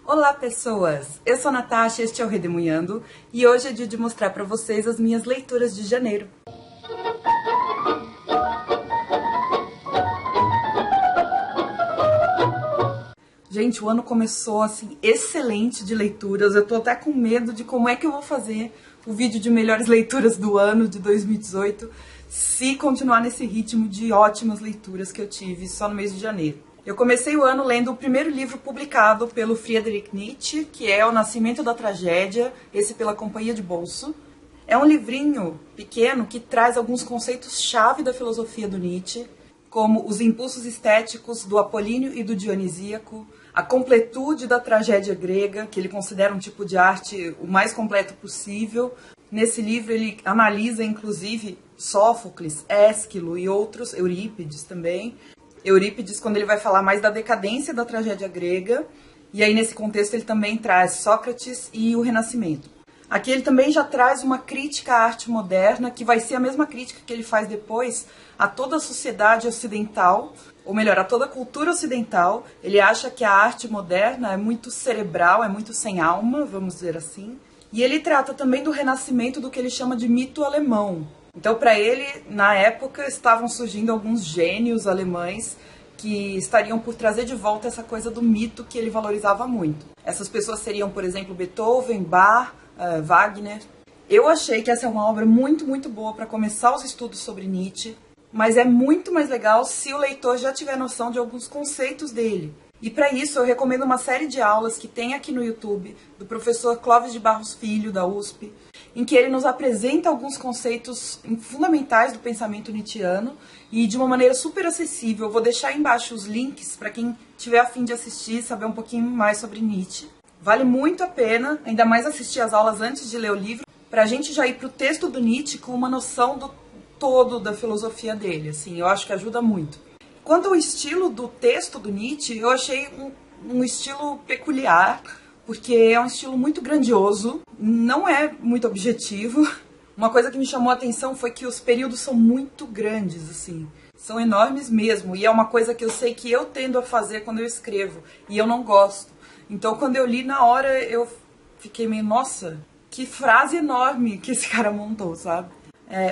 Olá pessoas, eu sou a Natasha, este é o Redemoinhando e hoje é dia de mostrar para vocês as minhas leituras de janeiro. Gente, o ano começou assim excelente de leituras, eu tô até com medo de como é que eu vou fazer o vídeo de melhores leituras do ano de 2018 se continuar nesse ritmo de ótimas leituras que eu tive só no mês de janeiro. Eu comecei o ano lendo o primeiro livro publicado pelo Friedrich Nietzsche, que é O Nascimento da Tragédia, esse pela Companhia de Bolso. É um livrinho pequeno que traz alguns conceitos-chave da filosofia do Nietzsche, como os impulsos estéticos do apolíneo e do dionisíaco, a completude da tragédia grega, que ele considera um tipo de arte o mais completo possível. Nesse livro ele analisa, inclusive, Sófocles, Ésquilo e outros, Eurípides também. Eurípides, quando ele vai falar mais da decadência da tragédia grega, e aí nesse contexto ele também traz Sócrates e o Renascimento. Aqui ele também já traz uma crítica à arte moderna, que vai ser a mesma crítica que ele faz depois a toda a sociedade ocidental, ou melhor, a toda a cultura ocidental. Ele acha que a arte moderna é muito cerebral, é muito sem alma, vamos dizer assim. E ele trata também do renascimento do que ele chama de mito alemão. Então, para ele, na época, estavam surgindo alguns gênios alemães que estariam por trazer de volta essa coisa do mito que ele valorizava muito. Essas pessoas seriam, por exemplo, Beethoven, Bach, Wagner. Eu achei que essa é uma obra muito boa para começar os estudos sobre Nietzsche, mas é muito mais legal se o leitor já tiver noção de alguns conceitos dele. E para isso eu recomendo uma série de aulas que tem aqui no YouTube, do professor Clóvis de Barros Filho, da USP, em que ele nos apresenta alguns conceitos fundamentais do pensamento nietzschiano e de uma maneira super acessível. Eu vou deixar aí embaixo os links para quem tiver a fim de assistir e saber um pouquinho mais sobre Nietzsche. Vale muito a pena, ainda mais assistir as aulas antes de ler o livro, para a gente já ir para o texto do Nietzsche com uma noção do todo da filosofia dele. Assim, eu acho que ajuda muito. Quanto ao estilo do texto do Nietzsche, eu achei um estilo peculiar, porque é um estilo muito grandioso, não é muito objetivo. Uma coisa que me chamou a atenção foi que os períodos são muito grandes, assim, são enormes mesmo, e é uma coisa que eu sei que eu tendo a fazer quando eu escrevo, e eu não gosto. Então, quando eu li, na hora, eu fiquei meio, nossa, que frase enorme que esse cara montou, sabe?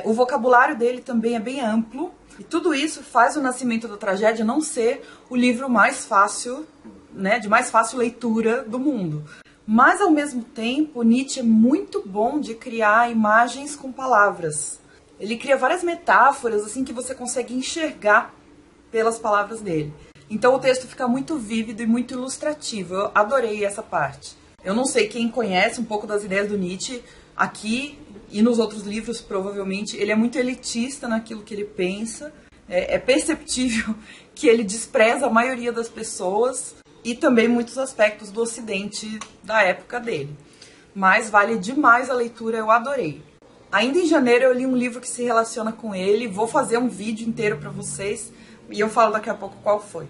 O vocabulário dele também é bem amplo, e tudo isso faz O Nascimento da Tragédia não ser o livro mais fácil, né, de mais fácil leitura do mundo. Mas, ao mesmo tempo, Nietzsche é muito bom de criar imagens com palavras. Ele cria várias metáforas assim que você consegue enxergar pelas palavras dele. Então o texto fica muito vívido e muito ilustrativo. Eu adorei essa parte. Eu não sei quem conhece um pouco das ideias do Nietzsche aqui e nos outros livros, provavelmente. Ele é muito elitista naquilo que ele pensa. É perceptível que ele despreza a maioria das pessoas e também muitos aspectos do Ocidente da época dele. Mas vale demais a leitura, eu adorei. Ainda em janeiro eu li um livro que se relaciona com ele, vou fazer um vídeo inteiro para vocês e eu falo daqui a pouco qual foi.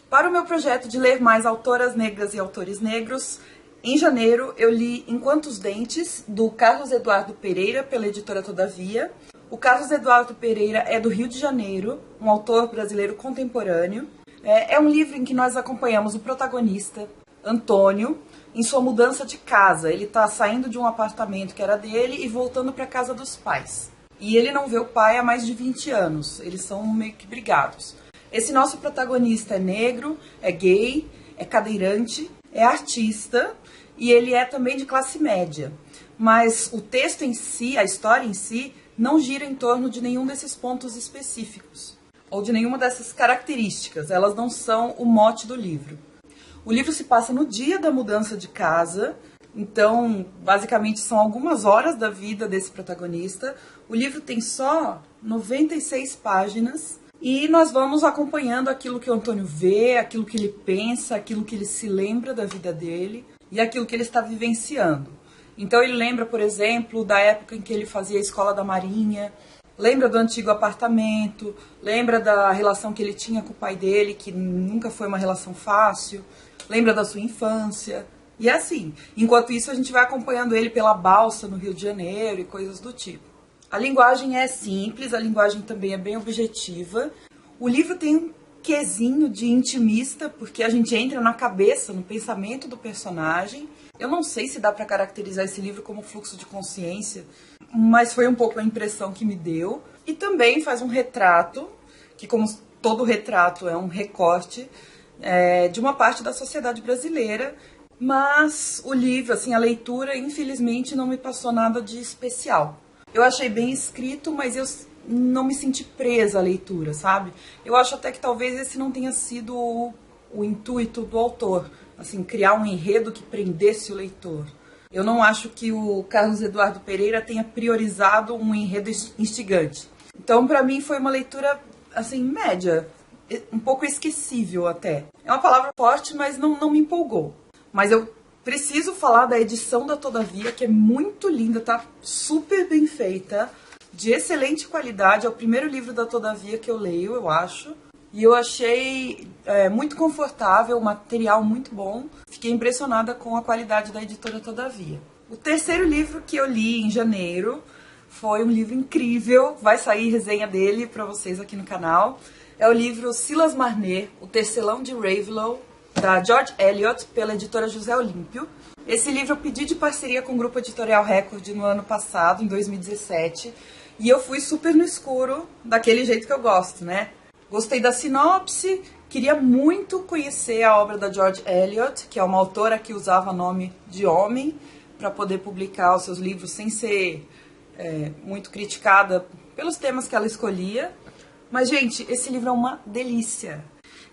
Para o meu projeto de ler mais autoras negras e autores negros, em janeiro eu li Enquanto os Dentes, do Carlos Eduardo Pereira, pela editora Todavia. O Carlos Eduardo Pereira é do Rio de Janeiro, um autor brasileiro contemporâneo. É um livro em que nós acompanhamos o protagonista, Antônio, em sua mudança de casa. Ele está saindo de um apartamento que era dele e voltando para a casa dos pais. E ele não vê o pai há mais de 20 anos, eles são meio que brigados. Esse nosso protagonista é negro, é gay, é cadeirante, é artista e ele é também de classe média. Mas o texto em si, a história em si, não gira em torno de nenhum desses pontos específicos, ou de nenhuma dessas características, elas não são o mote do livro. O livro se passa no dia da mudança de casa, então basicamente são algumas horas da vida desse protagonista. O livro tem só 96 páginas e nós vamos acompanhando aquilo que o Antônio vê, aquilo que ele pensa, aquilo que ele se lembra da vida dele e aquilo que ele está vivenciando. Então ele lembra, por exemplo, da época em que ele fazia a escola da Marinha, lembra do antigo apartamento, lembra da relação que ele tinha com o pai dele, que nunca foi uma relação fácil, lembra da sua infância. E é assim, enquanto isso a gente vai acompanhando ele pela balsa no Rio de Janeiro e coisas do tipo. A linguagem é simples, a linguagem também é bem objetiva. O livro tem quesinho de intimista, porque a gente entra na cabeça, no pensamento do personagem. Eu não sei se dá para caracterizar esse livro como fluxo de consciência, mas foi um pouco a impressão que me deu. E também faz um retrato, que como todo retrato é um recorte, de uma parte da sociedade brasileira. Mas o livro, assim, a leitura, infelizmente, não me passou nada de especial. Eu achei bem escrito, mas eu não me senti presa à leitura, sabe? Eu acho até que talvez esse não tenha sido o intuito do autor, assim, criar um enredo que prendesse o leitor. Eu não acho que o Carlos Eduardo Pereira tenha priorizado um enredo instigante. Então, para mim, foi uma leitura, assim, média, um pouco esquecível até. É uma palavra forte, mas não me empolgou. Mas eu preciso falar da edição da Todavia, que é muito linda, tá super bem feita, de excelente qualidade. É o primeiro livro da Todavia que eu leio, eu acho. E eu achei muito confortável, o material muito bom. Fiquei impressionada com a qualidade da editora Todavia. O terceiro livro que eu li em janeiro foi um livro incrível. Vai sair resenha dele para vocês aqui no canal. É o livro Silas Marner, O Tecelão de Raveloe, da George Eliot, pela editora José Olímpio. Esse livro eu pedi de parceria com o Grupo Editorial Record no ano passado, em 2017, e eu fui super no escuro, daquele jeito que eu gosto, né? Gostei da sinopse, queria muito conhecer a obra da George Eliot, que é uma autora que usava nome de homem para poder publicar os seus livros sem ser muito criticada pelos temas que ela escolhia. Mas, gente, esse livro é uma delícia.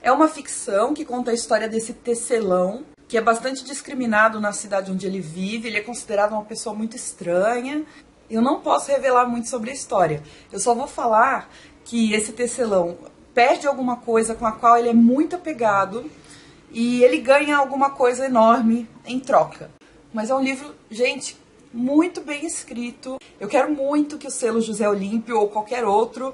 É uma ficção que conta a história desse tecelão, que é bastante discriminado na cidade onde ele vive. Ele é considerado uma pessoa muito estranha. Eu não posso revelar muito sobre a história. Eu só vou falar que esse tecelão perde alguma coisa com a qual ele é muito apegado e ele ganha alguma coisa enorme em troca. Mas é um livro, gente, muito bem escrito. Eu quero muito que o selo José Olímpio ou qualquer outra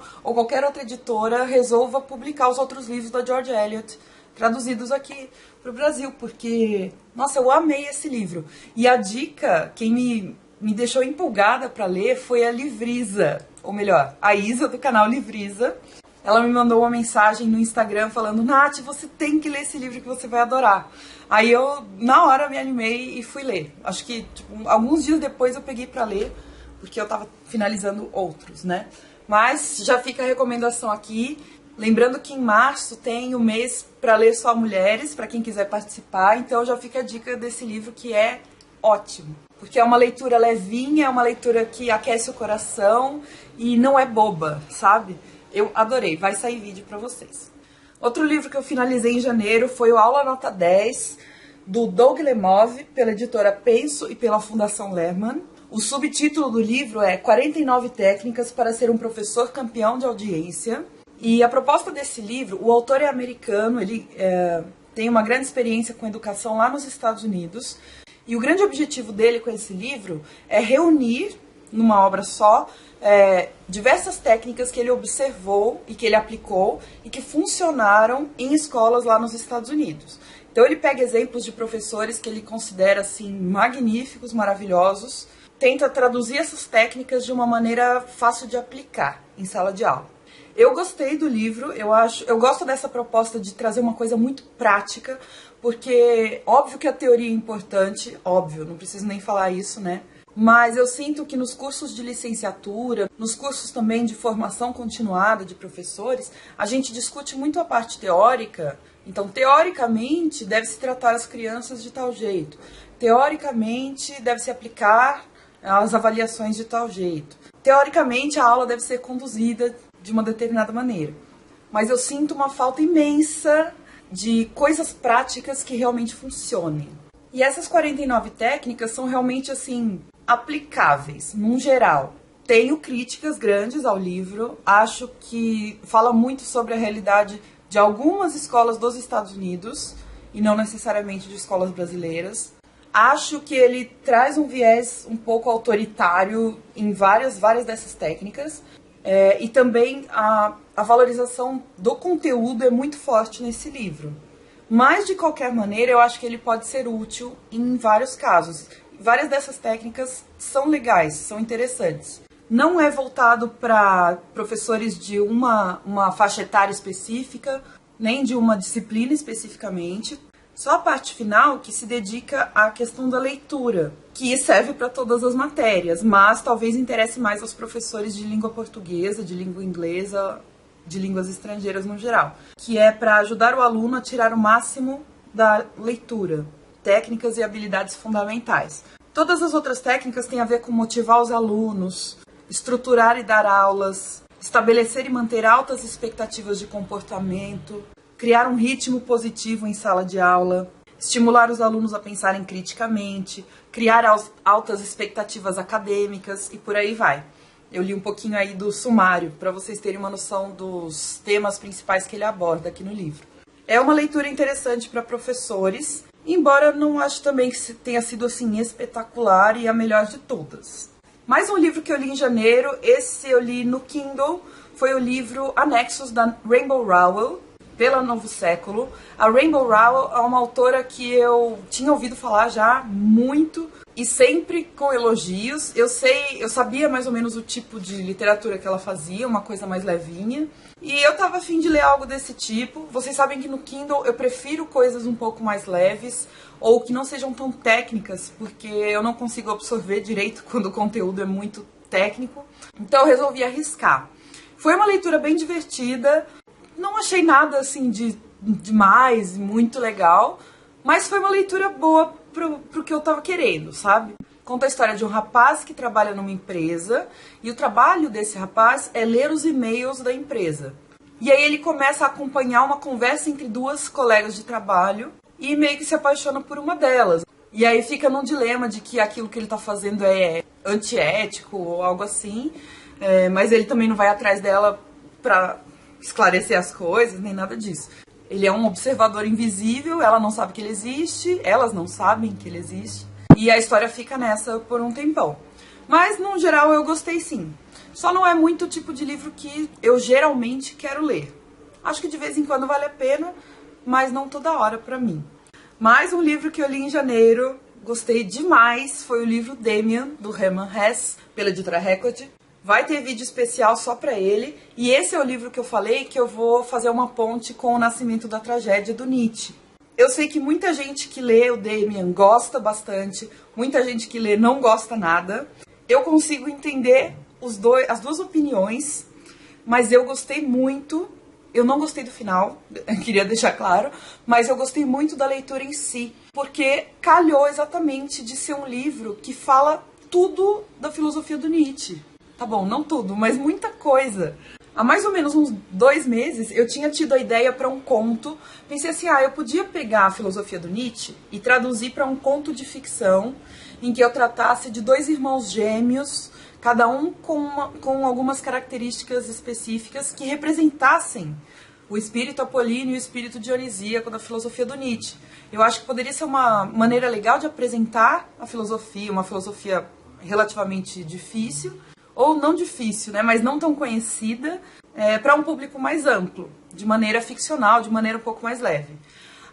editora resolva publicar os outros livros da George Eliot traduzidos aqui para o Brasil, porque, nossa, eu amei esse livro. E a dica, quem me deixou empolgada para ler foi a Livrisa, ou melhor, a Isa do canal Livrisa. Ela me mandou uma mensagem no Instagram falando: Nath, você tem que ler esse livro que você vai adorar. Aí eu, na hora, me animei e fui ler. Acho que alguns dias depois eu peguei pra ler, porque eu tava finalizando outros, né? Mas já fica a recomendação aqui. Lembrando que em março tem o mês pra ler só mulheres, pra quem quiser participar. Então já fica a dica desse livro que é ótimo. Porque é uma leitura levinha, é uma leitura que aquece o coração e não é boba, sabe? Eu adorei, vai sair vídeo pra vocês. Outro livro que eu finalizei em janeiro foi o Aula Nota 10, do Doug Lemov, pela editora Penso e pela Fundação Lehman. O subtítulo do livro é 49 técnicas para ser um professor campeão de audiência. E a proposta desse livro, o autor é americano, ele tem uma grande experiência com educação lá nos Estados Unidos. E o grande objetivo dele com esse livro é reunir, numa obra só, diversas técnicas que ele observou e que ele aplicou e que funcionaram em escolas lá nos Estados Unidos. Então ele pega exemplos de professores que ele considera assim magníficos, maravilhosos, tenta traduzir essas técnicas de uma maneira fácil de aplicar em sala de aula. Eu gostei do livro, eu gosto dessa proposta de trazer uma coisa muito prática, porque óbvio que a teoria é importante, óbvio, não preciso nem falar isso, né? Mas eu sinto que nos cursos de licenciatura, nos cursos também de formação continuada de professores, a gente discute muito a parte teórica. Então, teoricamente, deve-se tratar as crianças de tal jeito. Teoricamente, deve-se aplicar as avaliações de tal jeito. Teoricamente, a aula deve ser conduzida de uma determinada maneira. Mas eu sinto uma falta imensa de coisas práticas que realmente funcionem. E essas 49 técnicas são realmente, assim, aplicáveis, num geral. Tenho críticas grandes ao livro, acho que fala muito sobre a realidade de algumas escolas dos Estados Unidos, e não necessariamente de escolas brasileiras. Acho que ele traz um viés um pouco autoritário em várias dessas técnicas, e também a valorização do conteúdo é muito forte nesse livro. Mas, de qualquer maneira, eu acho que ele pode ser útil em vários casos. Várias dessas técnicas são legais, são interessantes. Não é voltado para professores de uma faixa etária específica. nem de uma disciplina especificamente. Só a parte final que se dedica à questão da leitura, que serve para todas as matérias, mas talvez interesse mais aos professores de língua portuguesa, de língua inglesa, de línguas estrangeiras no geral, que é para ajudar o aluno a tirar o máximo da leitura, técnicas e habilidades fundamentais. Todas as outras técnicas têm a ver com motivar os alunos, estruturar e dar aulas, estabelecer e manter altas expectativas de comportamento, criar um ritmo positivo em sala de aula, estimular os alunos a pensarem criticamente, criar altas expectativas acadêmicas e por aí vai. Eu li um pouquinho aí do sumário, para vocês terem uma noção dos temas principais que ele aborda aqui no livro. É uma leitura interessante para professores, embora não acho também que tenha sido assim espetacular e a melhor de todas. Mais um livro que eu li em janeiro, esse eu li no Kindle, foi o livro Anexos da Rainbow Rowell, pela Novo Século. A Rainbow Rowell é uma autora que eu tinha ouvido falar já muito e sempre com elogios. Eu sabia mais ou menos o tipo de literatura que ela fazia, uma coisa mais levinha. E eu tava a fim de ler algo desse tipo. Vocês sabem que no Kindle eu prefiro coisas um pouco mais leves ou que não sejam tão técnicas, porque eu não consigo absorver direito quando o conteúdo é muito técnico. Então eu resolvi arriscar. Foi uma leitura bem divertida. Não achei nada assim demais, muito legal, mas foi uma leitura boa pro que eu tava querendo, sabe? Conta a história de um rapaz que trabalha numa empresa e o trabalho desse rapaz é ler os e-mails da empresa. E aí ele começa a acompanhar uma conversa entre duas colegas de trabalho e meio que se apaixona por uma delas. E aí fica num dilema de que aquilo que ele tá fazendo é antiético ou algo assim, mas ele também não vai atrás dela pra esclarecer as coisas, nem nada disso. Ele é um observador invisível, ela não sabe que ele existe, elas não sabem que ele existe, e a história fica nessa por um tempão. Mas, no geral, eu gostei sim. Só não é muito o tipo de livro que eu geralmente quero ler. Acho que de vez em quando vale a pena, mas não toda hora pra mim. Mais um livro que eu li em janeiro, gostei demais, foi o livro Demian, do Hermann Hesse, pela editora Record. Vai ter vídeo especial só pra ele. E esse é o livro que eu falei que eu vou fazer uma ponte com O Nascimento da Tragédia, do Nietzsche. Eu sei que muita gente que lê o Demian gosta bastante, muita gente que lê não gosta nada. Eu consigo entender as duas opiniões, mas eu gostei muito. Eu não gostei do final, queria deixar claro, mas eu gostei muito da leitura em si, porque calhou exatamente de ser um livro que fala tudo da filosofia do Nietzsche. Tá bom, não tudo, mas muita coisa. Há mais ou menos uns 2 meses eu tinha tido a ideia para um conto. Pensei assim, eu podia pegar a filosofia do Nietzsche e traduzir para um conto de ficção em que eu tratasse de 2 irmãos gêmeos, cada um com algumas características específicas que representassem o espírito apolíneo e o espírito dionisíaco da filosofia do Nietzsche. Eu acho que poderia ser uma maneira legal de apresentar a filosofia, uma filosofia relativamente difícil, ou não difícil, né, mas não tão conhecida, para um público mais amplo, de maneira ficcional, de maneira um pouco mais leve.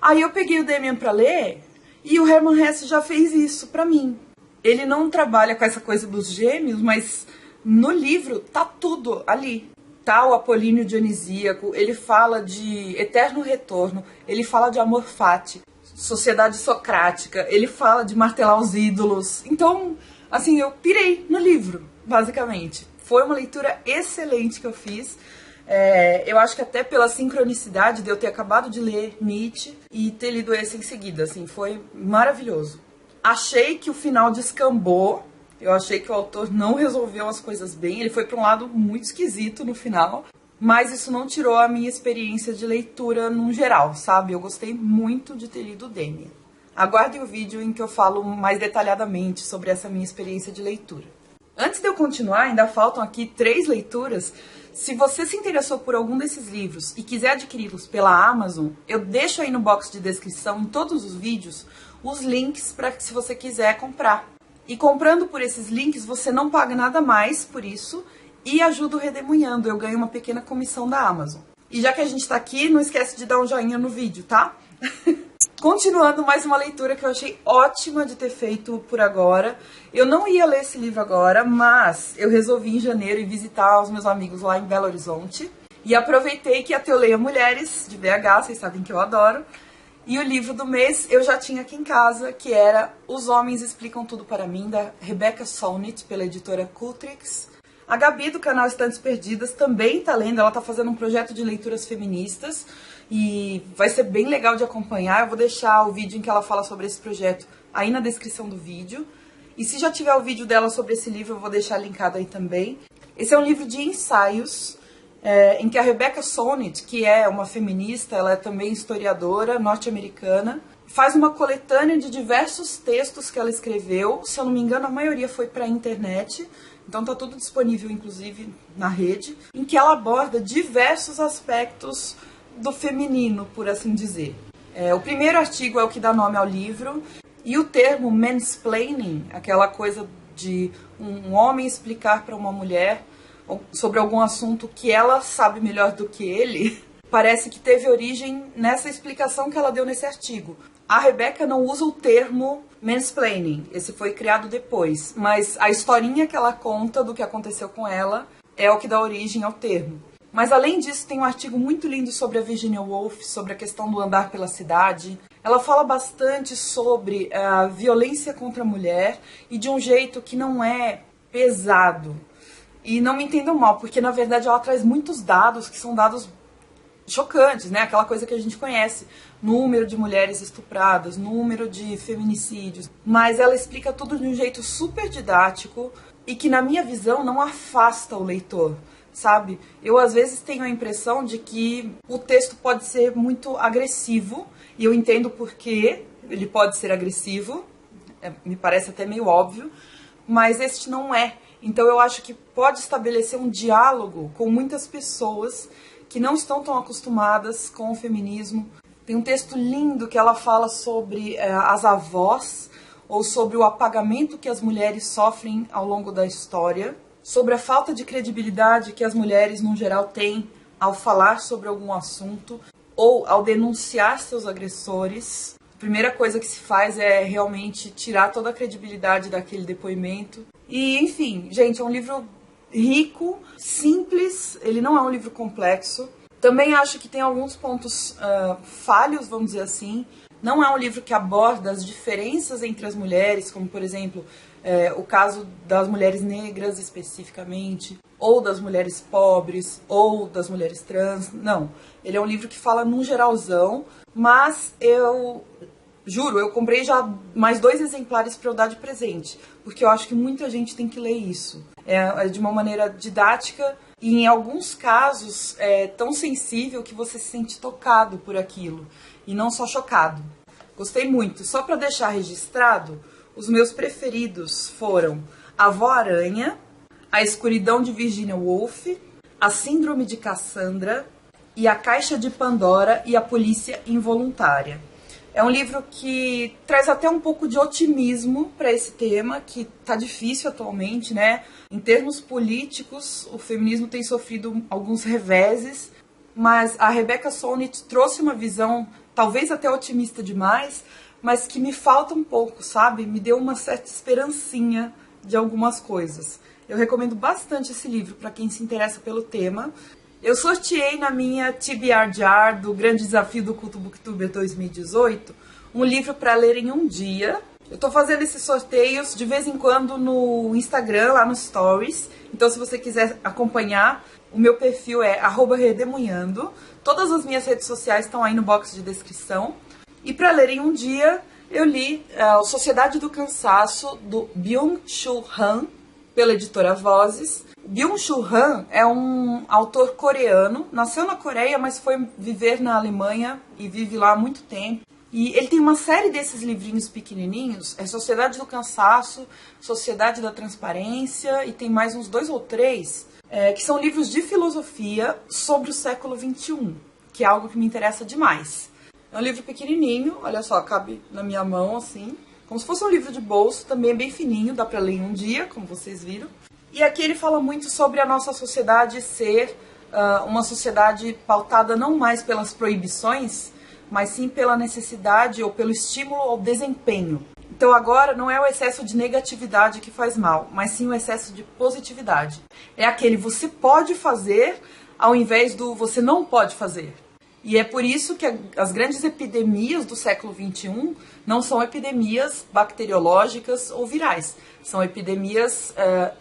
Aí eu peguei o Demian para ler, e o Hermann Hesse já fez isso para mim. Ele não trabalha com essa coisa dos gêmeos, mas no livro tá tudo ali. Tá o apolíneo dionisíaco, ele fala de eterno retorno, ele fala de amor fati, sociedade socrática, ele fala de martelar os ídolos. Então, assim, eu pirei no livro, basicamente. Foi uma leitura excelente que eu fiz. Eu acho que até pela sincronicidade de eu ter acabado de ler Nietzsche e ter lido esse em seguida, assim, foi maravilhoso. Achei que o final descambou, eu achei que o autor não resolveu as coisas bem, ele foi para um lado muito esquisito no final, mas isso não tirou a minha experiência de leitura no geral, sabe? Eu gostei muito de ter lido Demian. Aguardem o vídeo em que eu falo mais detalhadamente sobre essa minha experiência de leitura. Antes de eu continuar, ainda faltam aqui 3 leituras. Se você se interessou por algum desses livros e quiser adquiri-los pela Amazon, eu deixo aí no box de descrição, em todos os vídeos, os links para se você quiser comprar. E comprando por esses links, você não paga nada mais por isso e ajuda o Redemoinhando. Eu ganho uma pequena comissão da Amazon. E já que a gente tá aqui, não esquece de dar um joinha no vídeo, tá? Continuando, mais uma leitura que eu achei ótima de ter feito por agora. Eu não ia ler esse livro agora, mas eu resolvi em janeiro ir visitar os meus amigos lá em Belo Horizonte. E aproveitei que ia ter o Leia Mulheres, de BH, vocês sabem que eu adoro. E o livro do mês eu já tinha aqui em casa, que era Os Homens Explicam Tudo para Mim, da Rebecca Solnit, pela editora Cultrix. A Gabi, do canal Estantes Perdidas, também tá lendo, ela tá fazendo um projeto de leituras feministas e vai ser bem legal de acompanhar. Eu vou deixar o vídeo em que ela fala sobre esse projeto aí na descrição do vídeo. E se já tiver o vídeo dela sobre esse livro, eu vou deixar linkado aí também. Esse é um livro de ensaios, em que a Rebecca Solnit, que é uma feminista, ela é também historiadora norte-americana, faz uma coletânea de diversos textos que ela escreveu. Se eu não me engano, a maioria foi para a internet, então tá tudo disponível, inclusive, na rede, em que ela aborda diversos aspectos do feminino, por assim dizer. O primeiro artigo é o que dá nome ao livro, e o termo mansplaining, aquela coisa de um homem explicar para uma mulher sobre algum assunto que ela sabe melhor do que ele, parece que teve origem nessa explicação que ela deu nesse artigo. A Rebecca não usa o termo mansplaining, esse foi criado depois, mas a historinha que ela conta do que aconteceu com ela é o que dá origem ao termo. Mas além disso, tem um artigo muito lindo sobre a Virginia Woolf, sobre a questão do andar pela cidade. Ela fala bastante sobre a violência contra a mulher e de um jeito que não é pesado. E não me entendam mal, porque na verdade ela traz muitos dados que são dados chocantes, né? Aquela coisa que a gente conhece, número de mulheres estupradas, número de feminicídios. Mas ela explica tudo de um jeito super didático e que, na minha visão, não afasta o leitor, sabe? Eu às vezes tenho a impressão de que o texto pode ser muito agressivo, e eu entendo por que ele pode ser agressivo, me parece até meio óbvio, mas este não é. Então eu acho que pode estabelecer um diálogo com muitas pessoas que não estão tão acostumadas com o feminismo. Tem um texto lindo que ela fala sobre as avós, ou sobre o apagamento que as mulheres sofrem ao longo da história, sobre a falta de credibilidade que as mulheres, no geral, têm ao falar sobre algum assunto ou ao denunciar seus agressores. A primeira coisa que se faz é realmente tirar toda a credibilidade daquele depoimento. E, enfim, gente, é um livro rico, simples, ele não é um livro complexo. Também acho que tem alguns pontos falhos, vamos dizer assim. Não é um livro que aborda as diferenças entre as mulheres, como, por exemplo, o caso das mulheres negras especificamente, ou das mulheres pobres, ou das mulheres trans. Não, ele é um livro que fala num geralzão, mas eu juro, eu comprei já mais 2 exemplares para eu dar de presente, porque eu acho que muita gente tem que ler isso. É de uma maneira didática e, em alguns casos, é tão sensível que você se sente tocado por aquilo, e não só chocado. Gostei muito. Só para deixar registrado, os meus preferidos foram A Vó Aranha, A Escuridão de Virginia Woolf, A Síndrome de Cassandra e A Caixa de Pandora e a Polícia Involuntária. É um livro que traz até um pouco de otimismo para esse tema, que está difícil atualmente, né? Em termos políticos, o feminismo tem sofrido alguns reveses, mas a Rebecca Solnit trouxe uma visão, talvez até otimista demais, mas que me falta um pouco, sabe? Me deu uma certa esperancinha de algumas coisas. Eu recomendo bastante esse livro para quem se interessa pelo tema. Eu sorteei na minha TBR Jar do Grande Desafio do Culto Booktuber 2018 um livro para ler em um dia. Eu tô fazendo esses sorteios de vez em quando no Instagram, lá nos Stories. Então, se você quiser acompanhar, o meu perfil é @redemunhando. Todas as minhas redes sociais estão aí no box de descrição. E para ler em um dia, eu li Sociedade do Cansaço, do Byung-Chul Han, pela editora Vozes. Byung-Chul Han é um autor coreano, nasceu na Coreia, mas foi viver na Alemanha e vive lá há muito tempo. E ele tem uma série desses livrinhos pequenininhos, Sociedade do Cansaço, Sociedade da Transparência, e tem mais uns 2 ou 3, que são livros de filosofia sobre o século XXI, que é algo que me interessa demais. É um livro pequenininho, olha só, cabe na minha mão assim, como se fosse um livro de bolso, também é bem fininho, dá pra ler em um dia, como vocês viram. E aqui ele fala muito sobre a nossa sociedade ser uma sociedade pautada não mais pelas proibições, mas sim pela necessidade ou pelo estímulo ao desempenho. Então agora não é o excesso de negatividade que faz mal, mas sim o excesso de positividade. É aquele você pode fazer ao invés do você não pode fazer. E é por isso que as grandes epidemias do século XXI não são epidemias bacteriológicas ou virais, são epidemias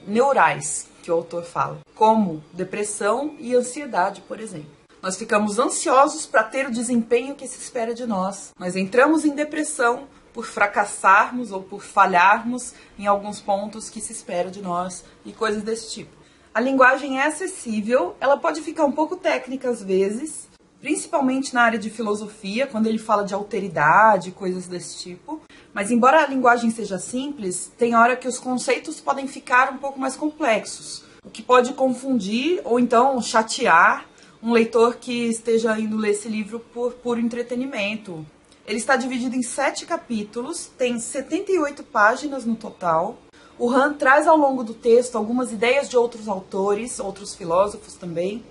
neurais, que o autor fala, como depressão e ansiedade, por exemplo. Nós ficamos ansiosos para ter o desempenho que se espera de nós. Nós entramos em depressão por fracassarmos ou por falharmos em alguns pontos que se espera de nós e coisas desse tipo. A linguagem é acessível, ela pode ficar um pouco técnica às vezes, principalmente na área de filosofia, quando ele fala de alteridade, coisas desse tipo. Mas embora a linguagem seja simples, tem hora que os conceitos podem ficar um pouco mais complexos, o que pode confundir ou então chatear um leitor que esteja indo ler esse livro por puro entretenimento. Ele está dividido em 7 capítulos, tem 78 páginas no total. O Han traz ao longo do texto algumas ideias de outros autores, outros filósofos também.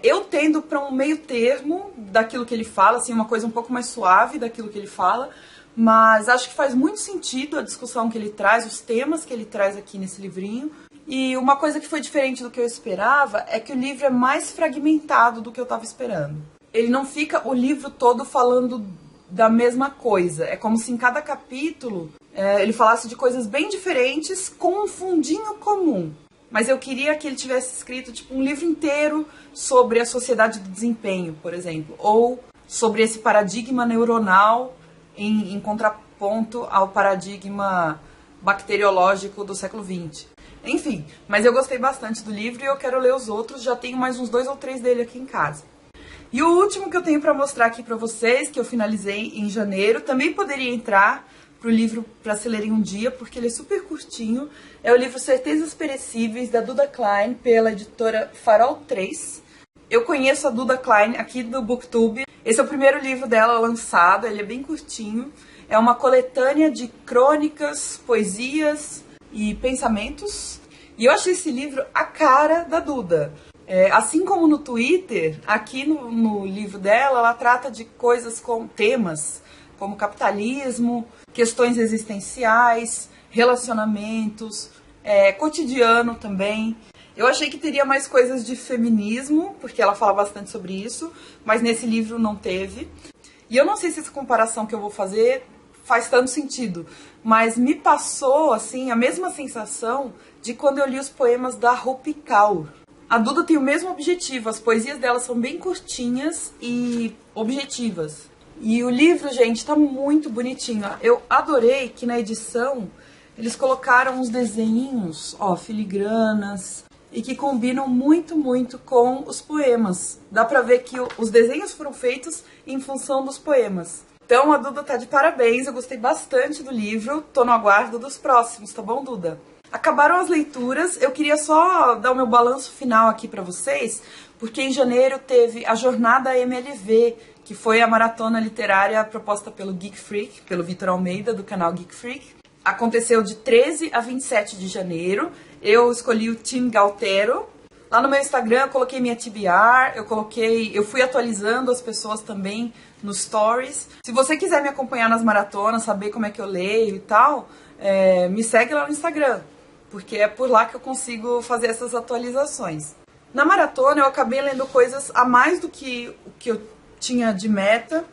Eu tendo para um meio termo daquilo que ele fala, assim, uma coisa um pouco mais suave daquilo que ele fala, mas acho que faz muito sentido a discussão que ele traz, os temas que ele traz aqui nesse livrinho. E uma coisa que foi diferente do que eu esperava é que o livro é mais fragmentado do que eu estava esperando. Ele não fica o livro todo falando da mesma coisa. É como se em cada capítulo ele falasse de coisas bem diferentes com um fundinho comum. Mas eu queria que ele tivesse escrito tipo um livro inteiro sobre a sociedade do desempenho, por exemplo, ou sobre esse paradigma neuronal em contraponto ao paradigma bacteriológico do século XX. Enfim, mas eu gostei bastante do livro e eu quero ler os outros, já tenho mais uns 2 ou 3 dele aqui em casa. E o último que eu tenho para mostrar aqui para vocês, que eu finalizei em janeiro, também poderia entrar para o livro para se ler em um dia, porque ele é super curtinho, é o livro Certezas Perecíveis, da Duda Klein, pela editora Farol 3. Eu conheço a Duda Klein aqui do Booktube, esse é o primeiro livro dela lançado, ele é bem curtinho, é uma coletânea de crônicas, poesias e pensamentos, e eu achei esse livro a cara da Duda. Assim como no Twitter, aqui no livro dela, ela trata de coisas com temas como capitalismo, questões existenciais, relacionamentos, cotidiano também. Eu achei que teria mais coisas de feminismo, porque ela fala bastante sobre isso, mas nesse livro não teve. E eu não sei se essa comparação que eu vou fazer faz tanto sentido, mas me passou assim a mesma sensação de quando eu li os poemas da Rupi Kaur. A Duda tem o mesmo objetivo, as poesias dela são bem curtinhas e objetivas. E o livro, gente, tá muito bonitinho. Eu adorei que na edição eles colocaram uns desenhinhos, filigranas, e que combinam muito, muito com os poemas. Dá pra ver que os desenhos foram feitos em função dos poemas. Então a Duda tá de parabéns, eu gostei bastante do livro, tô no aguardo dos próximos, tá bom, Duda? Acabaram as leituras, eu queria só dar o meu balanço final aqui pra vocês, porque em janeiro teve a Jornada MLV, que foi a maratona literária proposta pelo Geek Freak, pelo Vitor Almeida, do canal Geek Freak. Aconteceu de 13 a 27 de janeiro, eu escolhi o Team Galtero. Lá no meu Instagram eu coloquei minha TBR, eu fui atualizando as pessoas também nos stories. Se você quiser me acompanhar nas maratonas, saber como é que eu leio e tal, me segue lá no Instagram, porque é por lá que eu consigo fazer essas atualizações. Na maratona eu acabei lendo coisas a mais do que o que eu tinha de meta,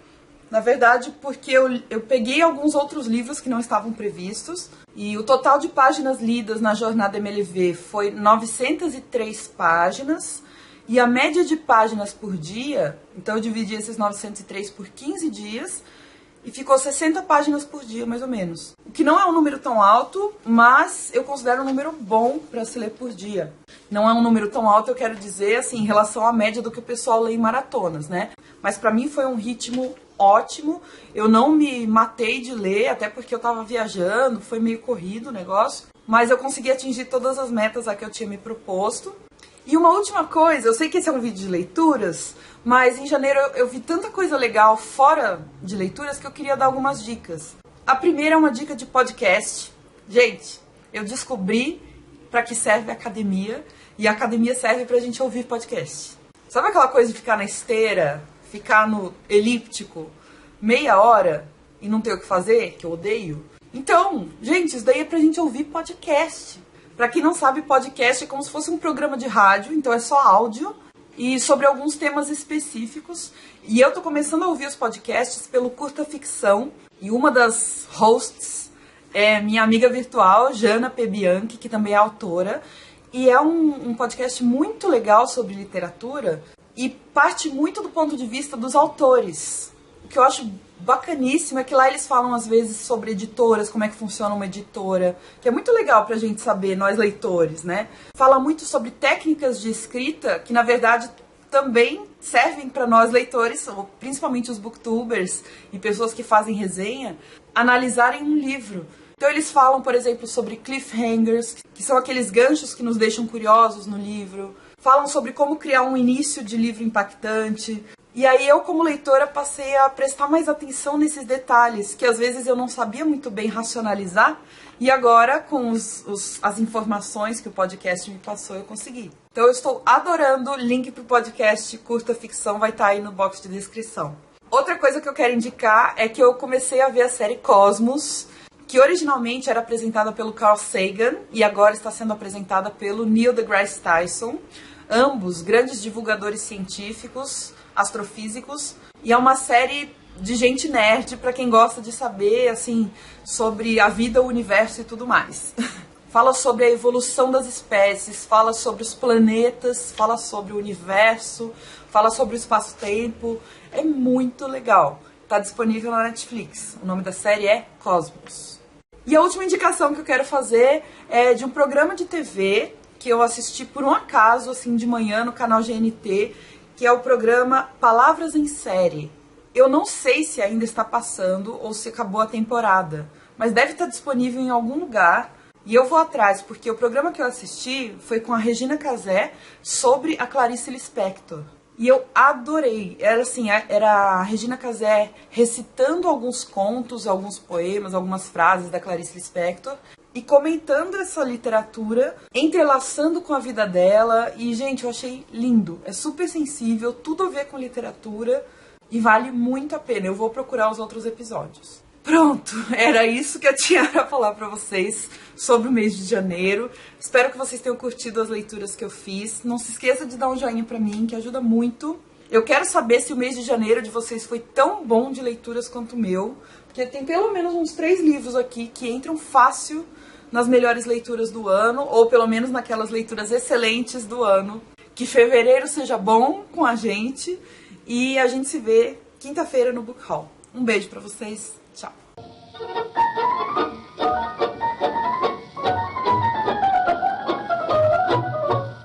na verdade porque eu peguei alguns outros livros que não estavam previstos, e o total de páginas lidas na Jornada MLV foi 903 páginas, e a média de páginas por dia, então eu dividi esses 903 por 15 dias, e ficou 60 páginas por dia, mais ou menos. O que não é um número tão alto, mas eu considero um número bom para se ler por dia. Não é um número tão alto, eu quero dizer, assim, em relação à média do que o pessoal lê em maratonas, né? Mas para mim foi um ritmo ótimo, eu não me matei de ler, até porque eu tava viajando, foi meio corrido o negócio, mas eu consegui atingir todas as metas a que eu tinha me proposto. E uma última coisa, eu sei que esse é um vídeo de leituras, mas em janeiro eu vi tanta coisa legal fora de leituras que eu queria dar algumas dicas. A primeira é uma dica de podcast. Gente, eu descobri para que serve a academia, e a academia serve pra gente ouvir podcast. Sabe aquela coisa de ficar na esteira, ficar no elíptico meia hora e não ter o que fazer, que eu odeio? Então, gente, isso daí é pra gente ouvir podcast. Pra quem não sabe, podcast é como se fosse um programa de rádio, então é só áudio, e sobre alguns temas específicos. E eu tô começando a ouvir os podcasts pelo Curta Ficção, e uma das hosts é minha amiga virtual, Jana P. Bianchi, que também é autora, e é um podcast muito legal sobre literatura e parte muito do ponto de vista dos autores. O que eu acho bacaníssimo é que lá eles falam às vezes sobre editoras, como é que funciona uma editora, que é muito legal pra gente saber, nós leitores, né? Fala muito sobre técnicas de escrita, que na verdade também servem para nós leitores, principalmente os booktubers e pessoas que fazem resenha, analisarem um livro. Então eles falam, por exemplo, sobre cliffhangers, que são aqueles ganchos que nos deixam curiosos no livro. Falam sobre como criar um início de livro impactante. E aí eu, como leitora, passei a prestar mais atenção nesses detalhes, que às vezes eu não sabia muito bem racionalizar, e agora, com as informações que o podcast me passou, eu consegui. Então eu estou adorando, link pro podcast Curta Ficção vai estar aí no box de descrição. Outra coisa que eu quero indicar é que eu comecei a ver a série Cosmos, que originalmente era apresentada pelo Carl Sagan, e agora está sendo apresentada pelo Neil deGrasse Tyson, ambos grandes divulgadores científicos, astrofísicos, e é uma série de gente nerd para quem gosta de saber assim sobre a vida, o universo e tudo mais. Fala sobre a evolução das espécies, fala sobre os planetas, fala sobre o universo, fala sobre o espaço-tempo. É muito legal. Está disponível na Netflix. O nome da série é Cosmos. E a última indicação que eu quero fazer é de um programa de TV que eu assisti por um acaso assim de manhã no canal GNT, que é o programa Palavras em Série. Eu não sei se ainda está passando ou se acabou a temporada, mas deve estar disponível em algum lugar e eu vou atrás, porque o programa que eu assisti foi com a Regina Casé sobre a Clarice Lispector. E eu adorei. Era assim, era a Regina Casé recitando alguns contos, alguns poemas, algumas frases da Clarice Lispector e comentando essa literatura, entrelaçando com a vida dela. E, gente, eu achei lindo. É super sensível, tudo a ver com literatura e vale muito a pena. Eu vou procurar os outros episódios. Pronto, era isso que eu tinha para falar para vocês sobre o mês de janeiro. Espero que vocês tenham curtido as leituras que eu fiz. Não se esqueça de dar um joinha para mim, que ajuda muito. Eu quero saber se o mês de janeiro de vocês foi tão bom de leituras quanto o meu, porque tem pelo menos uns 3 livros aqui que entram fácil nas melhores leituras do ano, ou pelo menos naquelas leituras excelentes do ano. Que fevereiro seja bom com a gente e a gente se vê quinta-feira no Book Haul. Um beijo pra vocês, tchau!